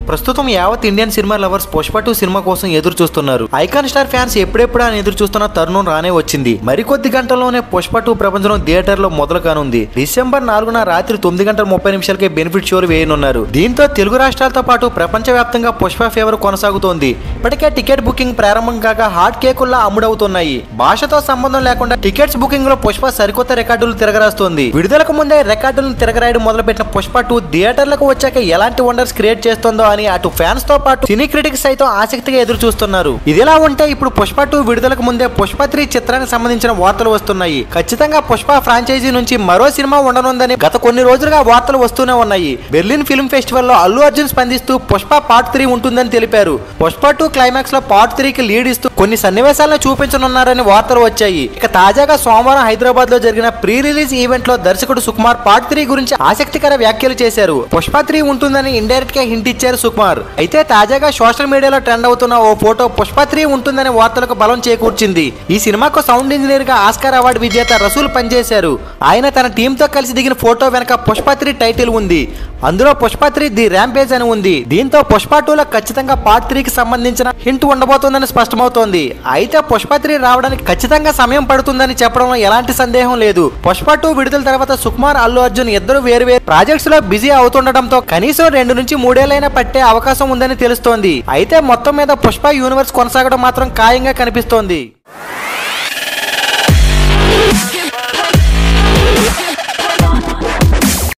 ప్రస్తుతం యావత్ Indian cinema lovers Pushpa 2 cinema కోసం ఎదురు చూస్తున్నారు. ఐకాన్ స్టార్ ఫ్యాన్స్ ఎప్పుడెప్పుడు అని ఎదురు చూస్తున్న తరుణం రానే వచ్చింది. మరికొద్ది గంటల్లోనే పుష్ప 2 ప్రపంచం థియేటర్ లో మొదలు కానుంది. డిసెంబర్ 4న రాత్రి 9:30 బెనిఫిట్ షోలు వేయనున్నారు. దీంతో తెలుగు రాష్ట్రాలతో పాటు ప్రపంచవ్యాప్తంగా పుష్ప ఫేవర్ కొనసాగుతోంది. ఇప్పటికే టికెట్ బుకింగ్ ప్రారంభం కాగా హాట్ కేకుల్లా అమ్ముడవుతున్నాయి. భాషతో సంబంధం లేకుండా టికెట్స్ బుకింగ్ లో పుష్ప సరికొత్త రికార్డులు తిరగరాస్తోంది. విడుదలకు ముందే రికార్డులను తిరగరాయడం మొదలుపెట్టిన పుష్ప 2 థియేటర్లకు వచ్చాక ఎలాంటి వండర్స్ క్రియేట్ చేస్తుందో అని అటు ఫ్యాన్స్ తో పాటు సినీ క్రిటిక్స్ సైతం ఆసక్తిగా ఎదురు చూస్తున్నారు. ఇదిలా ఉంటే ఇప్పుడు పుష్ప 2 విడుదలకు ముందే పుష్ప 3 చిత్రానికి సంబంధించిన వార్తలు వస్తున్నాయి. ఖచ్చితంగా పుష్ప ఫ్రాంచైజీ నుంచి మరో సినిమా ఉండనుందని గత కొన్ని రోజులుగా వార్తలు వస్తూనే ఉన్నాయి. బెర్లిన్ ఫిల్మ్ ఫెస్టివల్ లో అల్లు అర్జున్ స్పందిస్తూ పుష్ప పార్ట్ 3 ఉంటుందని తెలిపారు. పుష్ప 2 క్లైమాక్స్ లో పార్ట్ 3 కి లీడ్ ఇస్తూ కొన్ని సన్నివేశాలను చూపించనున్నారని వార్తలు వచ్చాయి. ఇక తాజాగా సోమవారం హైదరాబాద్ లో జరిగిన ప్రీ రిలీజ్ ఈవెంట్ లో దర్శకుడు సుకుమార్ పార్ట్ 3 గురించి ఆసక్తికర వ్యాఖ్యలు చేశారు. పుష్ప 3 ఉంటుందని ఇండైరెక్ట్ గా హింట్ ఇచ్చారు సుకుమార్. అయితే తాజాగా సోషల్ మీడియాలో ట్రెండ్ అవుతున్న ఓ ఫోటో పుష్ప 3 ఉంటుందనే వార్తలకు బలం చేకూర్చింది. ఈ సినిమాకు సౌండ్ ఇంజనీర్ గా ఆస్కార్ అవార్డు విజేత రసూల్ పనిచేశారు. ఆయన తన టీమ్ తో కలిసి దిగిన ఫోటో వెనక పుష్ప 3 టైటిల్ ఉంది. అందులో పుష్ప 3 ది ర్యాంపేజ్ అని ఉంది. దీంతో పుష్ప 2 లో ఖచ్చితంగా పార్ట్ 3 కి సంబంధించిన హింట్ ఉండబోతోందని స్పష్టమవుతోంది. అయితే పుష్ప 3 రావడానికి ఖచ్చితంగా సమయం పడుతుందని చెప్పడంలో ఎలాంటి సందేహం లేదు. పుష్ప 2 విడుదల తర్వాత సుకుమార్, అల్లు అర్జున్ ఇద్దరు వేరు ప్రాజెక్ట్స్ లో బిజీ అవుతుండటంతో కనీసం 2 నుంచి 3 ఏళ్లైనా పట్టే అవకాశం ఉందని తెలుస్తోంది. అయితే మొత్తం మీద పుష్ప యూనివర్స్ కొనసాగడం మాత్రం ఖాయంగా కనిపిస్తోంది.